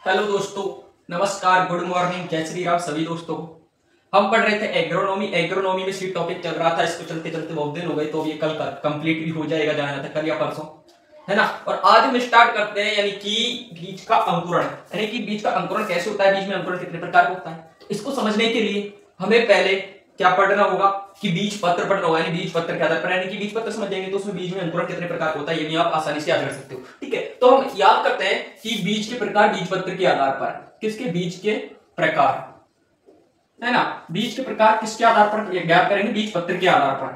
Hello दोस्तों, नमस्कार, good morning, जय श्री राम सभी दोस्तों। हम पढ़ रहे थे एग्रोनॉमी में सी टॉपिक चल रहा था। इसको चलते चलते बहुत दिन हो गए, तो अब ये कल कंप्लीट भी हो जाएगा, जाना था कल या परसों, है ना। और आज हम स्टार्ट करते हैं, यानी कि बीज का अंकुरण। यानी कि बीज का अंकुरण कैसे होता है, बीज में अंकुरण कितने प्रकार का होता है। इसको समझने के लिए हमें पहले क्या पढ़ना होगा कि बीज पत्र पढ़ना होगा, यानी बीज पत्र के आधार पर, यानी कि बीज पत्र समझ जाएंगे तो उसमें बीज में अंकुरण कितने प्रकार का होता है ये भी आप आसानी से याद कर सकते हो। ठीक है, तो हम याद करते हैं कि बीज के प्रकार बीज पत्र के आधार पर, किसके बीज के प्रकार, है ना। बीज के प्रकार किसके आधार पर ज्ञात करेंगे, बीज पत्र के आधार पर।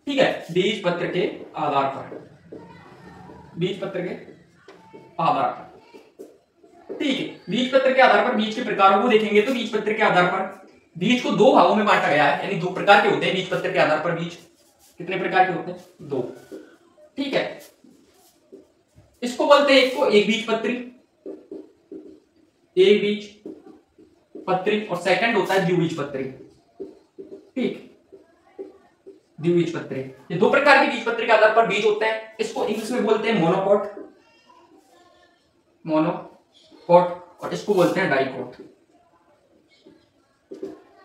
ठीक है, बीज पत्र के आधार पर, बीज पत्र के आधार पर। ठीक है, बीज पत्र के आधार पर बीज के प्रकारों को देखेंगे तो बीज पत्र के आधार पर बीज को दो भागों में बांटा गया है, यानी दो प्रकार के होते हैं बीज पत्र के आधार पर। बीज कितने प्रकार के होते हैं, दो। ठीक है, इसको बोलते हैं, एक को एक बीज पत्री, एक बीज पत्री, और सेकंड होता है द्विबीज पत्री। ठीक, द्विबीज पत्री, ये दो प्रकार के बीज पत्री के आधार पर बीज होते हैं। इसको इंग्लिश में बोलते हैं मोनोकोट, मोनोकोट, और इसको बोलते हैं डाइकोट।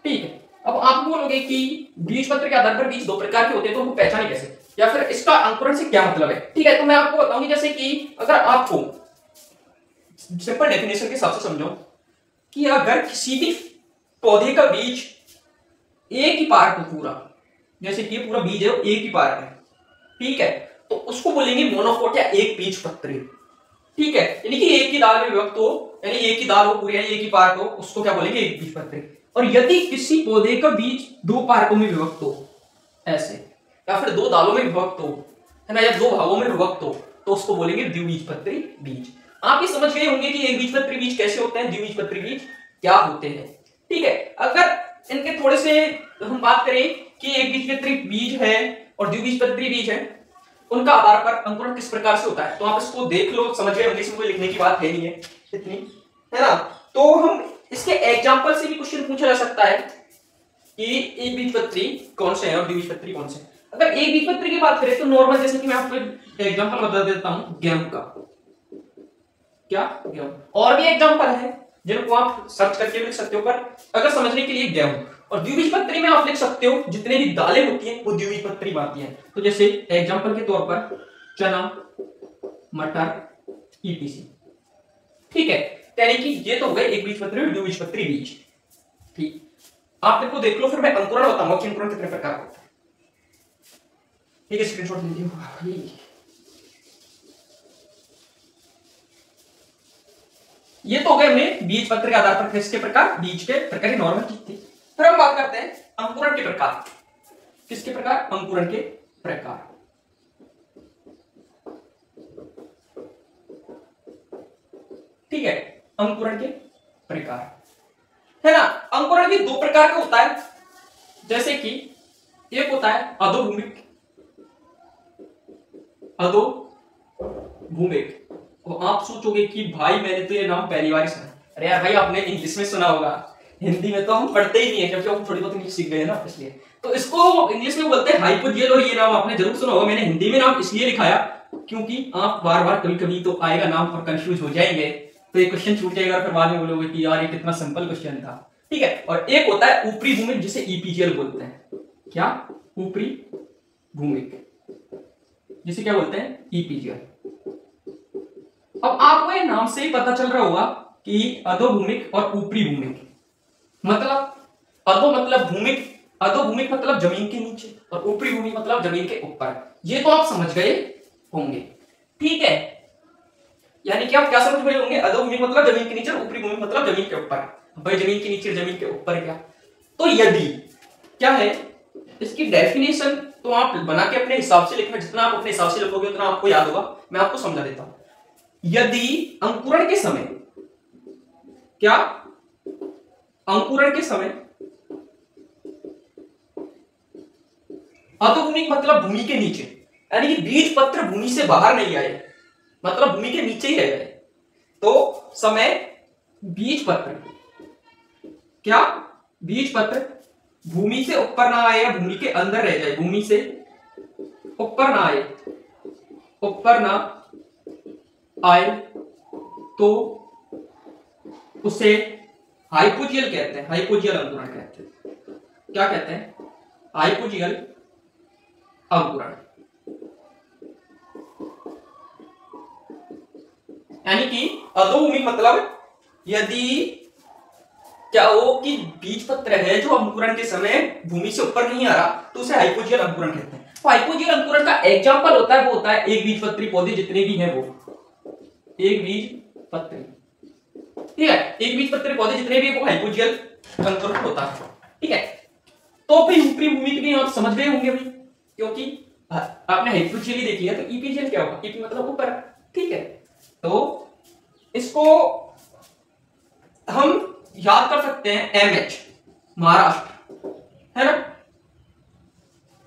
ठीक है, अब आप बोलोगे कि बीज पत्र के आधार पर बीज दो प्रकार के होते हैं, तो उनको पहचाने कैसे, या फिर इसका अंकुरण से क्या मतलब है। ठीक है, तो मैं आपको बताऊंगी, जैसे कि अगर आपको सिंपल डेफिनेशन के हिसाब से समझो कि अगर किसी भी पौधे का बीज एक ही पार्ट हो पूरा, जैसे कि पूरा बीज है एक ही पार्ट है, ठीक है, तो उसको बोलेंगे मोनोकोट या एक बीज पत्री। ठीक है, यानी कि एक ही दाल में विभक्त हो, यानी एक ही दाल हो पूरी, यानी एक ही पार्ट हो, उसको क्या बोलेंगे, एक बीज पत्री। और यदि किसी पौधे का बीज दो पार्टों में विभक्त हो ऐसे, या फिर दो दालों में विभक्त हो, है ना, या दो भागों में विभक्त हो, तो उसको बोलेंगे द्विबीजपत्री बीज। आप ये समझ गए होंगे कि एक बीजपत्री बीज कैसे होते हैं, द्विबीजपत्री बीज क्या होते हैं। ठीक है, अगर इनके थोड़े से हम बात करें कि एक बीजपत्री बीज है और द्विबीजपत्री बीज है, उनका आधार पर अंकुरण किस प्रकार से होता है, तो आप इसको देख लो, समझ गए होंगे, इसमें कोई लिखने की बात है नहीं है इतनी, है ना। तो हम इसके एग्जांपल से भी क्वेश्चन पूछा जा सकता है कि एक बीजपत्री कौन से है और द्विबीजपत्री कौन से है। अगर एक बीजपत्री की बात करें तो नॉर्मल, जैसे कि मैं आपको एग्जांपल बता देता हूं गेहूं का, क्या गेहूं, और भी एग्जांपल है जिनको आप सर्च करके लिख सकते हो, पर अगर समझने के लिए गेहूं। और द्विबीजपत्री में आप लिख सकते हो जितने भी दालें होती हैं वो द्विबीजपत्री में आती हैं। तो जैसे एग्जांपल के तौर पर चना, मटर, ईटीसी। ठीक है, यानी कि ये तो हो गए एक बीजपत्री और द्विबीजपत्री बीज। ठीक, आप इनको देख लो, फिर मैं अंकुरण बताऊंगा कि अंकुरण कितने प्रकार का होता है। ठीक है, स्क्रीनशॉट लीजिए। ये तो हो गए हमने बीज पत्र के आधार पर किसके प्रकार, बीज के प्रकार की नॉर्मल चीज थी। फिर हम बात करते हैं अंकुरण के प्रकार। किसके प्रकार, अंकुरण के प्रकार। ठीक है, अंकुरण के प्रकार, है ना। अंकुरण भी दो प्रकार का होता है, जैसे कि एक होता है अधोभूमिक, अधोभूमिक। तो आप सोचोगे कि भाई मैंने तो ये नाम पहली बार सुना। अरे यार भाई, आपने इंग्लिश में सुना होगा, हिंदी में तो हम पढ़ते ही नहीं है, क्योंकि हम थोड़ी बहुत इंग्लिश सीख गए हैं ना, इसलिए। तो इसको इंग्लिश में बोलते हैं हाइपोजेल, और ये नाम आपने जरूर सुना होगा। मैंने हिंदी में नाम इसलिए लिखाया क्योंकि आप बार बार कभी कभी तो आएगा नाम और कंफ्यूज हो जाएंगे, तो ये क्वेश्चन छूट जाएगा, फिर बाद में बोलोगे कि यार ये कितना सिंपल क्वेश्चन था। ठीक है, और एक होता है ऊपरी भूमिक, जिसे ईपीजीएल बोलते हैं। क्या, ऊपरी भूमिक, जिसे क्या बोलते हैं, ईपीजीएल। अब आपको ये नाम से ही पता चल रहा होगा कि अधोभूमिक और ऊपरी भूमिक, मतलब अधो मतलब भूमिक, अधोभूमिक मतलब जमीन के नीचे, और ऊपरी भूमिक मतलब जमीन के ऊपर। ये तो आप समझ गए होंगे। ठीक है, यानी कि आप क्या समझ गए होंगे, अधोभूमिक मतलब जमीन के नीचे, ऊपरी भूमिक मतलब जमीन के ऊपर। भाई जमीन के नीचे जमीन के ऊपर क्या, तो यदि क्या है इसकी डेफिनेशन, तो आप बना के अपने हिसाब से लिखना, जितना आप अपने हिसाब से लिखोगे उतना आपको याद होगा। मैं आपको समझा देता हूं। यदि अंकुरण के समय, क्या, अंकुरण के समय अधोभूमिक मतलब भूमि के नीचे, यानी कि बीज पत्र भूमि से बाहर नहीं आए, मतलब भूमि के नीचे ही रह गए, तो समय बीज पत्र, क्या, बीज पत्र भूमि से ऊपर ना आए या भूमि के अंदर रह जाए, भूमि से ऊपर ना आए, ऊपर ना आए तो उसे हाइपोजियल कहते हैं, हाइपोजियल अंकुरण कहते हैं। क्या कहते हैं? हाइपोजियल अंकुरण। यानी कि अधोभूमि मतलब यदि क्या हो कि बीज पत्र है जो अंकुरण के समय भूमि से ऊपर नहीं आ रहा तो उसे हाइपोजियल अंकुरण कहते हैं। तो हाइपोजियल अंकुरण का एग्जांपल होता है, वो होता है एक बीजपत्री पौधे जितने भी हैं वो, एक बीजपत्री, ठीक है, एक बीजपत्री पौधे जितने भी वो हाइपोजियल अंकुरण होता है, ठीक है। तो फिर ऊपरी भूमि के भी आप समझ गए होंगे भाई, क्योंकि आपने हाइपोजियल ही देख लिया, तो ईपीजियल क्या होगा? ईपी मतलब ऊपर, ठीक है। तो इसको हम याद कर सकते हैं एमएच, महाराष्ट्र, है ना,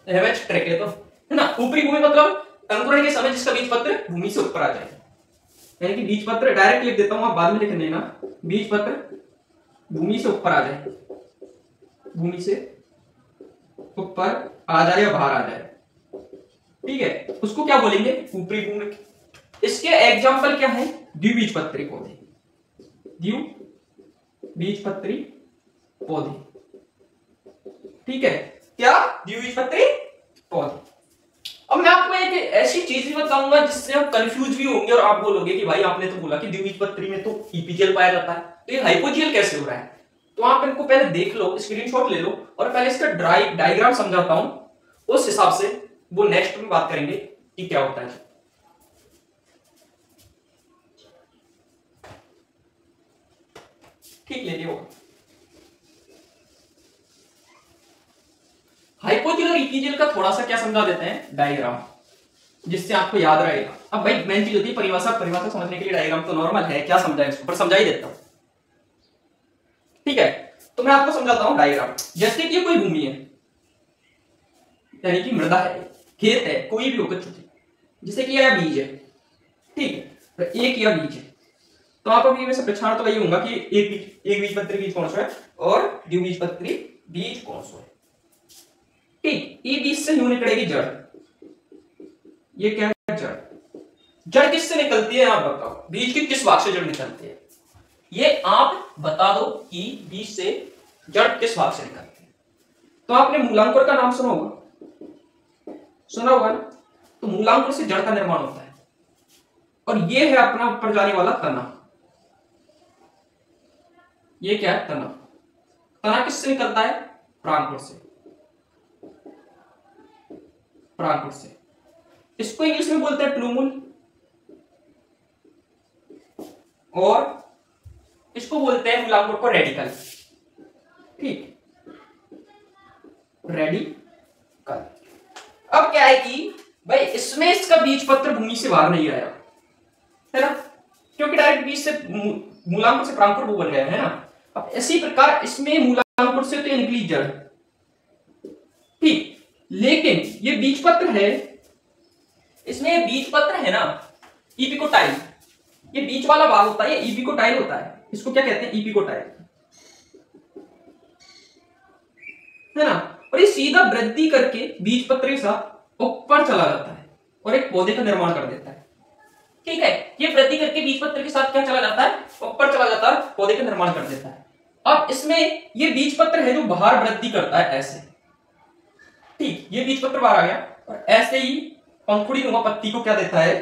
एमएच ट्रैक है तो, है ना। ऊपरी भूमि मतलब अंकुरण के समय जिसका बीज पत्र भूमि से ऊपर आ जाए, यानी कि बीज पत्र डायरेक्ट लिख देता हूं, आप बाद में लिख लेना, बीज पत्र भूमि से ऊपर आ जाए, भूमि से ऊपर आ जाए या बाहर आ जाए, ठीक है, उसको क्या बोलेंगे? ऊपरी भूमि। इसके एग्जाम्पल क्या है? द्विबीजपत्री पौधे, द्विबीजपत्री पौधे, ठीक है, क्या? द्विबीजपत्री पौधे। अब मैं आपको एक ऐसी चीज भी बताऊंगा जिससे आप कंफ्यूज भी होंगे और आप बोलोगे कि भाई आपने तो बोला कि द्विबीजपत्री में तो ईपीजियल पाया जाता है, तो ये हाइपोजियल कैसे हो रहा है? तो आप इनको पहले देख लो, स्क्रीनशॉट ले लो, और पहले इसका डायग्राम समझाता हूं, उस हिसाब से वो नेक्स्ट में बात करेंगे कि क्या होता है। ठीक, ले लियो। हाइपोजियल और ईपीजियल का थोड़ा सा क्या समझा देते हैं, डायग्राम, जिससे आपको याद रहेगा। अब भाई मेन चीज होती है परिभाषा, परिभाषा समझने के लिए डायग्राम तो नॉर्मल है, क्या समझाएं इसको, पर समझा ही देता हूं, ठीक है। तो मैं आपको समझाता हूं डायग्राम। जैसे कि कोई भूमि है, यानी कि मृदा है, खेत है, कोई भी होकर चुकी, जैसे कि यह बीज है, ठीक है, तो एक यह बीज है, तो आप अभी में से पहचान तो वही होगा कि एक बीजपत्री बीज कौन सा है और द्विबीजपत्री बीज कौन सा है, ठीक। ये बीज से यूं निकलेगी जड़, ये क्या है? जड़। जड़ किससे निकलती है आप बताओ, बीज के किस भाग से जड़ निकलती है? ये आप बता दो कि बीज से जड़ किस भाग से निकलती है। तो आपने मूलांकुर का नाम सुना होगा, सुना होगा ना। तो मूलांकुर से जड़ का निर्माण होता है, और ये है अपना ऊपर जाने वाला तना, ये क्या है? तना। तना किससे निकलता है? प्रांकुर से, प्रांकुर से। इसको इंग्लिश में बोलते हैं प्लूमुल, और इसको बोलते हैं मूलांकुर को रेडिकल, ठीक, रेडिकल। अब क्या है कि भाई इसमें इसका बीज पत्र भूमि से बाहर नहीं आया, है ना, क्योंकि डायरेक्ट बीज से मूलांकुर से प्रांकुर वो बन गया है ना। अब इसी प्रकार इसमें मूलांकुर से तो निकली जड़, ठीक, लेकिन ये बीज पत्र है, इसमें बीज पत्र है ना, इपिकोटाइल, ये बीच वाला भाग होता है, ये इपिकोटाइल होता है, इसको क्या कहते हैं? इपिकोटाइल, है ना। और ये सीधा वृद्धि करके बीज पत्र के साथ ऊपर चला जाता है और एक पौधे का निर्माण कर देता है, ठीक है। ये वृद्धि करके बीज पत्र के साथ क्या चला जाता है? ऊपर चला जाता है, पौधे का निर्माण कर देता है। अब इसमें ये बीज पत्र है जो बाहर वृद्धि करता है ऐसे, ठीक, ये बीज पत्र बाहर आ गया और ऐसे ही पंखुड़ी नुमा पत्ती को क्या देता है?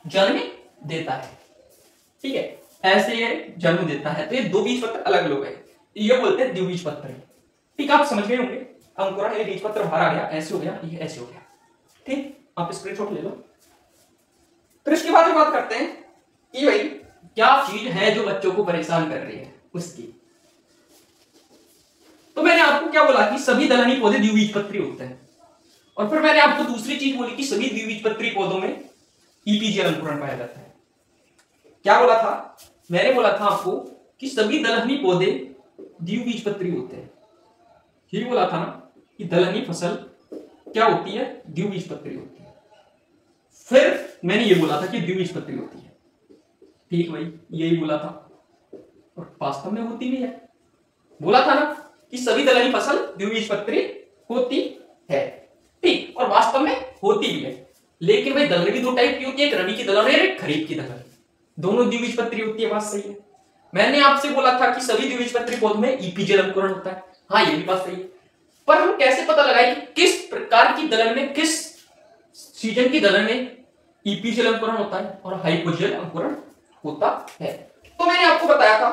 जन्म देता है, ठीक है, ऐसे ये जन्म देता है। तो ये दो बीज पत्र अलग अलग है, ये बोलते हैं द्विबीजपत्री, ठीक, आप समझ गए होंगे। अंकुरण ये बीज पत्र बाहर आ गया, ऐसे हो गया, ये ऐसे हो गया, ठीक, आप स्क्रीनशॉट ले लो। फिर इसके बाद बात करते हैं कि भाई क्या चीज है जो बच्चों को परेशान कर रही है उसकी। तो मैंने आपको क्या बोला कि सभी दलहनी पौधे द्विबीजपत्री होते हैं, और फिर मैंने आपको दूसरी चीज बोली कि सभी द्विबीजपत्री पौधों में ईपीजियल अंकुरण पाया जाता है। क्या बोला था? मैंने बोला था आपको कि सभी दलहनी पौधे द्विबीजपत्री होते हैं, यही बोला था ना कि दलहनी फसल क्या होती है? द्विबीजपत्री होती है। फिर मैंने ये बोला था कि द्विबीजपत्री होती है, ठीक भाई, यही बोला था और वास्तव में होती भी है। बोला था ना कि सभी दलहनी फसल द्विबीजपत्री होती है, ठीक, और वास्तव में होती भी है। लेकिन भाई दलहनी भी दो टाइप की होती है, एक रबी की दलहनी और एक खरीफ की दलहनी, दोनों द्विबीजपत्री होती है, बात सही है। मैंने आपसे बोला था कि सभी द्विबीजपत्री पौधों में ईपीजीएल अंकुरण होता है। हाँ, ये भी बात सही है, पर हम कैसे पता लगाए कि किस प्रकार की दलहन में, किस सीजन की दलहन में ईपीजीएल अंकुरण होता है और हाइपोजीएल अंकुरण होता है। तो मैंने आपको बताया था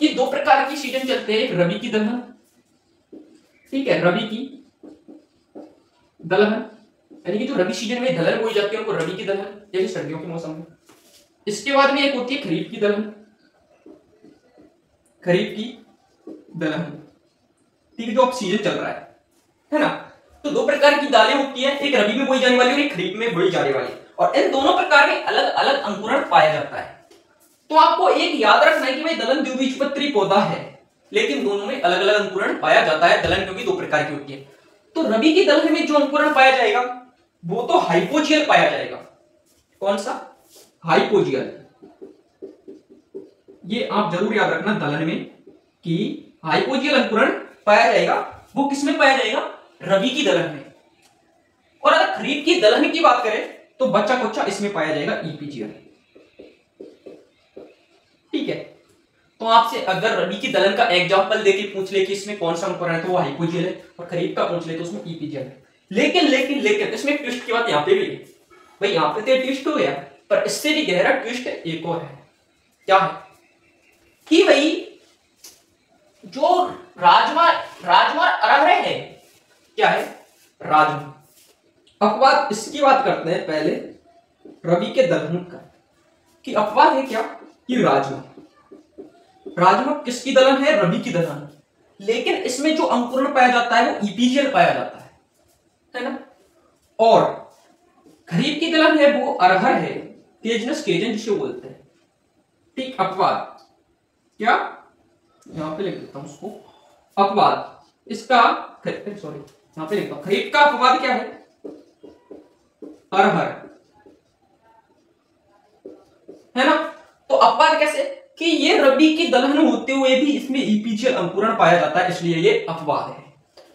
कि दो प्रकार की सीजन चलते हैं, एक रबी की दलहन, ठीक है, रबी की दलहन यानी कि जो रबी सीजन में दलहन बोई जाती है उनको रबी की दलहन, जैसे सर्दियों के मौसम में। इसके बाद में एक होती है खरीफ की दलहन, खरीफ की दलहन, ठीक है, जो अब सीजन चल रहा है ना। तो दो प्रकार की दालें होती हैं, एक रबी में बोई जाने वाली और एक खरीफ में बोई जाने वाली, और इन दोनों प्रकार में अलग अलग अंकुरण पाया जाता है। तो आपको एक याद रखना है कि भाई दलहन द्विबीजपत्री पौधा है, लेकिन दोनों में अलग अलग अंकुरण पाया जाता है। दलहन क्योंकि दो प्रकार की होती है, तो रबी की दलहन में जो अंकुरण पाया जाएगा वो तो हाइपोजियल पाया जाएगा। कौन सा? हाइपोजियल। ये आप जरूर याद रखना दलहन में कि हाइपोजियल अंकुरण पाया जाएगा। वो किसमें पाया जाएगा? रबी की दलहन में। और अगर खरीफ की दलहन की बात करें तो बच्चा कुच्चा इसमें पाया जाएगा ईपीजीएल, ठीक है। तो आपसे अगर रबी की दलहन का एग्जांपल देके पूछ ले कि इसमें कौन सा अंकुरण है तो वो हाइपोजियल है, और खरीफ का पूछ ले तो उसमें ईपीजीएल है। लेकिन लेकिन लेकिन इसमें ट्विस्ट की बात यहां पे भी है भाई, यहां पे तो ट्विस्ट हो गया, पर इससे भी गहरा ट्विस्ट एक और है। क्या है कि भाई जो राजमा अरहर है, क्या है? राजमा। अपवाद इसकी बात करते हैं पहले रबी के दलहन का, कि अपवाद है क्या कि राजमा किसकी दलहन है? रबी की दलहन। लेकिन इसमें जो अंकुरण पाया जाता है वो ईपीजीएल पाया जाता है ना। और खरीफ की दलहन है वो अरहर है, तेजनस केजन जिसे बोलते हैं, ठीक। अपवाद क्या, यहां पे लिख देता हूं उसको, अपवाद इसका, सॉरी यहां पे लिखता हूं, खरीफ का अपवाद क्या है? अरहर, है ना। तो अपवाद कैसे कि ये रबी की दलहन होते हुए भी इसमें ईपीजीएल अंकुरण पाया जाता है, इसलिए ये अपवाद है।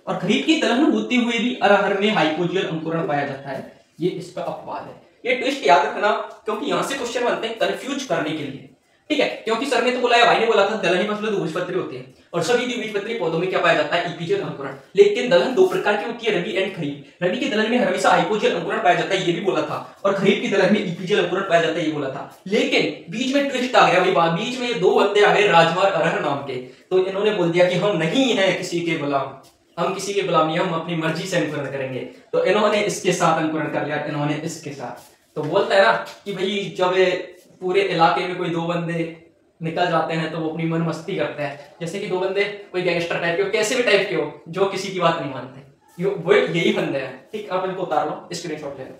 और खरीफ की दलहन होते हुए भी अरहर में हाइपोजियल अंकुरण पाया जाता है, ये इसका अपवाद है। ये ट्विस्ट याद रखना, क्योंकि यहां से क्वेश्चन बनते हैं कंफ्यूज करने के लिए, ठीक है। क्योंकि सर ने तो बोला है, भाई ने बोला था दलहनी फसलें द्विबीजपत्री होती है और सभी द्विबीजपत्री पौधों में क्या पाया जाता है? ईपीजीएल अंकुरण। लेकिन दलहन दो प्रकार की होती है, रबी एंड खरीफ। रबी की दलहन में हमेशा हाइपोजियल अंकुरण पाया जाता है, ये भी बोला था, और खरीफ की दलहन में ईपीजीएल अंकुरण पाया जाता है, ये बोला था। लेकिन बीच में ट्विस्ट आ गया भाई, बीच में दो बंदे आ गए राजमा और अरहर नाम के, तो इन्होंने बोल दिया कि हम नहीं है किसी के गुलाम, हम किसी के गुलामी, हम अपनी मर्जी से अंकुरण करेंगे। तो इन्होंने इसके साथ अंकुरण कर लिया, इन्होंने इसके साथ। तो बोलता है ना कि भाई जब पूरे इलाके में कोई दो बंदे निकल जाते हैं तो वो अपनी मन मस्ती करते हैं, जैसे कि दो बंदे कोई गैंगस्टर टाइप के हो, कैसे भी टाइप के हो, जो किसी की बात नहीं मानते, वो यही बंदे हैं, ठीक। आप इनको उतार लो, स्क्रीनशॉट ले लो।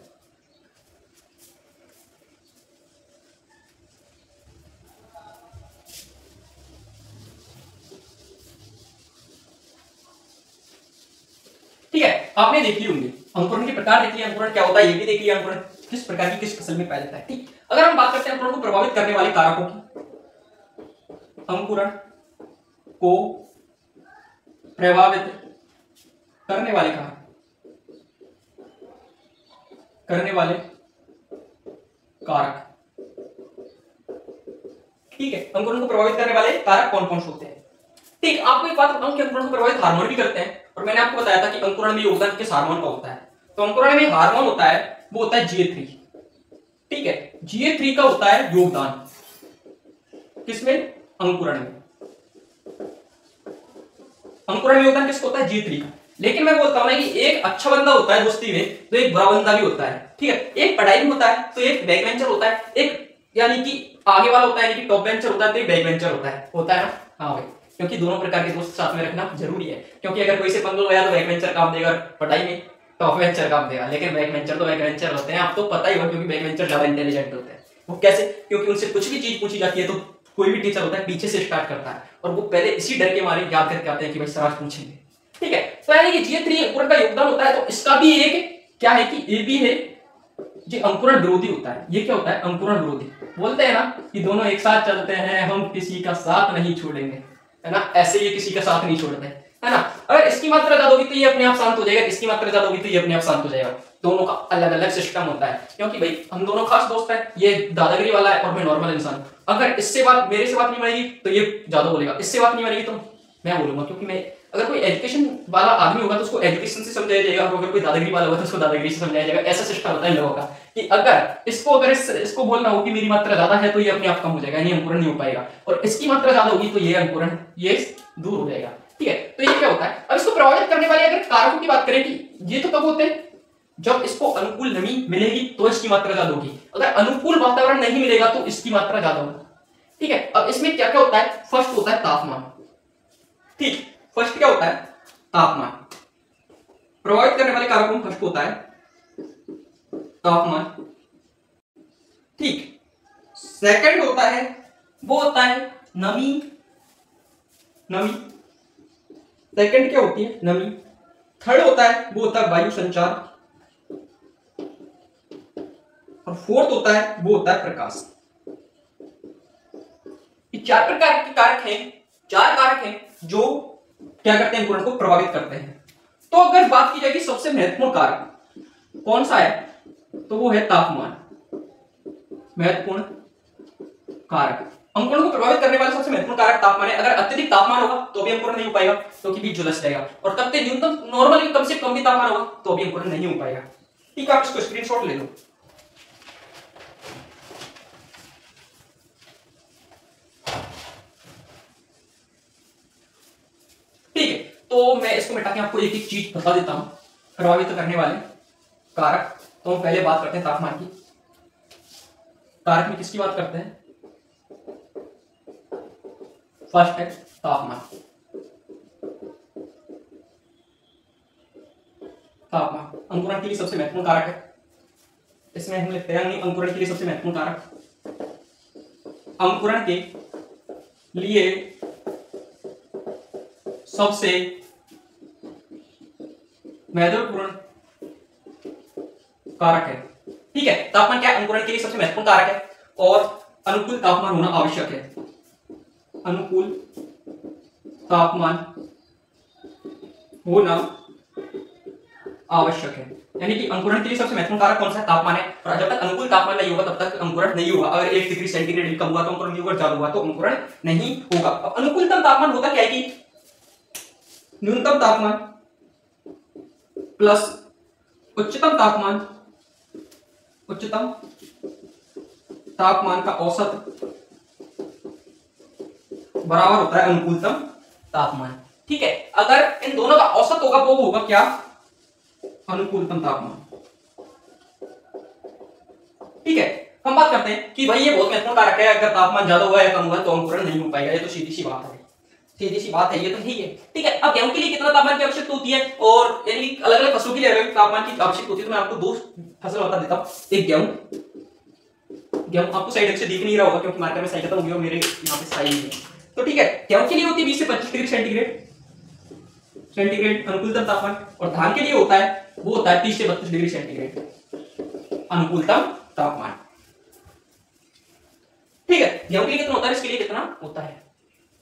ठीक है, आपने देख ली होंगी अंकुरण के प्रकार, देख लिया अंकुरण क्या होता है, ये भी देख लिया अंकुरण किस प्रकार की किस फसल में पाया जाता है, ठीक। अगर हम बात करते हैं अंकुरण को प्रभावित करने वाले कारकों की, अंकुरण को प्रभावित करने वाले कारक, ठीक है। अंकुरण को प्रभावित करने वाले कारक कौन कौन से होते हैं, ठीक। आपको एक बात बताऊं कि अंकुरण को प्रभावित हार्मोन भी करते हैं, और मैंने आपको बताया था कि अंकुरण में योगदान किस हार्मोन का होता है। तो अंकुरण में हार्मोन होता है, वो होता है GA3, ठीक है। GA3 का होता है योगदान किसमें? अंकुरण में। अंकुरण में योगदान किसका होता है? GA3 का। लेकिन मैं बोलता हूं ना कि एक अच्छा बंदा होता है दोस्ती में, तो एक बुरा बंदा भी होता है, ठीक है। एक पढ़ाई में होता है तो एक बैक बेंचर होता है, एक यानी कि आगे वाला होता है, यानी कि टॉप बेंचर होता है तो एक बैक बेंचर होता है ना। हाँ भाई, क्योंकि दोनों प्रकार के दोस्त साथ में रखना जरूरी है, क्योंकि अगर कोई से पंगो गया तो बैक बेंचर काम देगा पढ़ाई में, टॉप बेंचर काम देगा। लेकिन बैक बेंचर तो बैक बेंचर होते हैं, आपको पता ही होगा, क्योंकि बैक बेंचर ज्यादा इंटेलिजेंट होते हैं। वो कैसे? क्योंकि उनसे कुछ भी चीज पूछी जाती है तो कोई भी टीचर होता है पीछे से स्टार्ट करता है, और वो पहले इसी डर के मारे याद करके आते हैं कि भाई सवाल पूछेंगे, ठीक है। तो यानी कि GA3 अंकुरण का योगदान होता है, तो इसका भी एक क्या है कि ये भी है, जो अंकुरण विरोधी होता है। ये क्या होता है? अंकुरण विरोधी। बोलते हैं ना कि दोनों एक साथ चलते हैं, हम किसी का साथ नहीं छोड़ेंगे, है ना। ऐसे ये किसी का साथ नहीं छोड़ते, है ना। अगर इसकी मात्रा ज्यादा होगी तो ये अपने आप शांत हो जाएगा, इसकी मात्रा ज्यादा होगी तो ये अपने आप शांत हो जाएगा। दोनों का अलग अलग सिस्टम होता है, क्योंकि भाई हम दोनों खास दोस्त हैं, ये दादागिरी वाला है और मैं नॉर्मल इंसान। अगर इससे बात मेरे से बात नहीं बनेगी तो ये ज्यादा बोलेगा, इससे बात नहीं बनेगी तो मैं बोलूंगा, क्योंकि मैं अगर कोई एजुकेशन वाला आदमी होगा तो उसको एजुकेशन से समझाया जाएगा, और अगर कोई दादागिरी वाला होगा तो उसको दादागिरी से समझाया जाएगा। ऐसा सिस्टम होता है इन लोगों का कि अगर इसको बोलना हो कि मेरी मात्रा ज्यादा है तो ये अपने आप कम हो जाएगा, यानी अंकुरण नहीं हो पाएगा, और इसकी मात्रा ज्यादा होगी तो ये अंकुरण ये दूर हो जाएगा। ठीक है, तो ये क्या होता है। अब इसको प्रभावित करने वाले अगर कारकों की बात करें कि ये तो कब होते हैं, जब इसको अनुकूल नमी मिलेगी तो इसकी मात्रा ज्यादा होगी, अगर अनुकूल वातावरण नहीं मिलेगा तो इसकी मात्रा ज्यादा होगी। ठीक है, अब इसमें क्या क्या होता है, फर्स्ट होता है तापमान। ठीक, फर्स्ट क्या होता है, तापमान। प्रभावित करने वाले कारकों में फर्स्ट होता है तापमान। ठीक, सेकंड होता है वो होता है नमी। नमी सेकंड क्या होती है, नमी। थर्ड होता है वो होता है वायु संचार, और फोर्थ होता है वो होता है प्रकाश। ये चार प्रकार के कारक हैं, चार कारक हैं जो क्या करते हैं, अंकुरण को प्रभावित करते हैं। तो अगर बात की जाएगी सबसे महत्वपूर्ण कारक कौन सा है, तो वो है तापमान। महत्वपूर्ण कारक, अंकुरण को प्रभावित करने वाला सबसे महत्वपूर्ण कारक तापमान है। अगर अत्यधिक तापमान होगा तो भी अंकुरण नहीं हो पाएगा, क्योंकि बीज झुलस जाएगा, और तब तक न्यूनतम नॉर्मली कम से कम भी तापमान होगा तो भी अंकुरण नहीं हो पाएगा। ठीक है, आप इसको स्क्रीनशॉट ले लो। ठीक है, तो मैं इसको मिटा के आपको एक एक चीज बता देता हूं प्रभावित करने वाले कारक। तो हम पहले बात करते हैं तापमान की। कारक में किसकी बात करते हैं, फर्स्ट है तापमान। तापमान अंकुरण के लिए सबसे महत्वपूर्ण कारक है। इसमें हम लिखते हैं अंकुरण के लिए सबसे महत्वपूर्ण कारक, अंकुरण के लिए सबसे महत्वपूर्ण कारक है। ठीक है, तापमान क्या है, अंकुरण के लिए सबसे महत्वपूर्ण कारक है, और अनुकूल तापमान होना आवश्यक है। अनुकूल तापमान होना आवश्यक है, यानी कि अंकुरण के लिए सबसे महत्वपूर्ण कारक कौन सा है, तापमान है। और जब तक अनुकूल तापमान नहीं होगा तब तक अंकुरण नहीं होगा। अगर 1 डिग्री सेंटीग्रेड भी कम हुआ तो अंकुरण नहीं होगा, ज्यादा हुआ तो अंकुरण नहीं होगा। अब अनुकूलतम तापमान होता क्या है कि न्यूनतम तापमान प्लस उच्चतम तापमान का औसत बराबर होता है अनुकूलतम तापमान। ठीक है, अगर इन दोनों का औसत होगा वो होगा क्या, अनुकूलतम तापमान। ठीक है, हम बात करते हैं कि भाई ये बहुत महत्वपूर्ण कारक है, अगर तापमान ज्यादा हुआ या कम हुआ तो अंकुरण नहीं हो पाएगा। ये तो सीधी सी बात है, सीधी सी बात है, ये तो ठीक है। ठीक है, अब गेहूं के लिए कितना तापमान की आवश्यकता होती है, और यानी अलग अलग फसलों के लिए अलग तापमान की आवश्यकता होती है। तो मैं आपको दो फसल बता देता हूं। एक गेहूं आपको साइड से दिख नहीं रहा होगा क्योंकि मार्केट में साई खत्म हो गया, मेरे यहाँ पे साई नहीं है। तो ठीक है, गेहूं के लिए होती है 20 से 25 डिग्री सेंटीग्रेड अनुकूलतम तापमान, और धान के लिए होता है वो होता है 30 से 32 डिग्री सेंटीग्रेड अनुकूलतम तापमान। ठीक है, गेहूं के लिए कितना होता है, इसके लिए कितना होता है।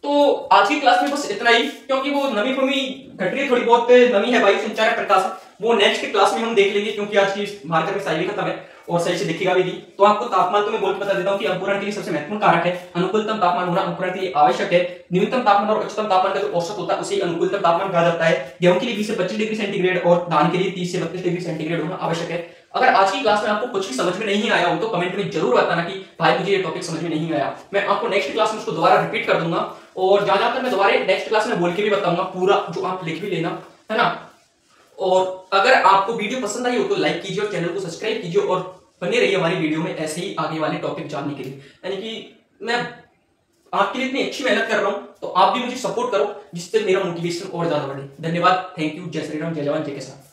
तो आज की क्लास में बस इतना ही, क्योंकि वो नमी घट रही है, थोड़ी बहुत नमी है, वायु संचार है, प्रकाश है, वो नेक्स्ट क्लास में हम देख लेंगे, क्योंकि आज की मार्कर में साई खत्म है और सही से दिखेगा भी नहीं। तो आपको तापमान तो मैं बोल के बता देता हूं कि अंकुरण के लिए सबसे महत्वपूर्ण कारक है, अनुकूलतम तापमान होना अंकुरण के लिए आवश्यक है। न्यूनतम तापमान और उच्चतम तापमान का जो औसत होता है उसे अनुकूलतम तापमान कहा जाता है। गेहूं के लिए 20 से 25 डिग्री सेंटीग्रेड और धान के लिए 30 से 32 डिग्री सेंटीग्रेड होना आवश्यक है। अगर आज की क्लास में आपको कुछ भी समझ में नहीं आया हो तो कमेंट में जरूर बताना कि भाई मुझे ये टॉपिक समझ में नहीं आया। मैं आपको नेक्स्ट क्लास में उसको दोबारा रिपीट कर दूंगा, और जहां जहां तक मैं दोबारा नेक्स्ट क्लास में बोल के भी बताऊंगा, पूरा जो आप लिख भी लेना, है ना। और अगर आपको वीडियो पसंद आई हो तो लाइक कीजिए और चैनल को सब्सक्राइब कीजिए, और बने रहिए हमारी वीडियो में ऐसे ही आगे वाले टॉपिक जानने के लिए। यानी कि मैं आपके लिए इतनी अच्छी मेहनत कर रहा हूं, तो आप भी मुझे सपोर्ट करो जिससे मेरा मोटिवेशन और ज्यादा बढ़े। धन्यवाद, थैंक यू, जय श्री राम, जय जवान, जय किसान।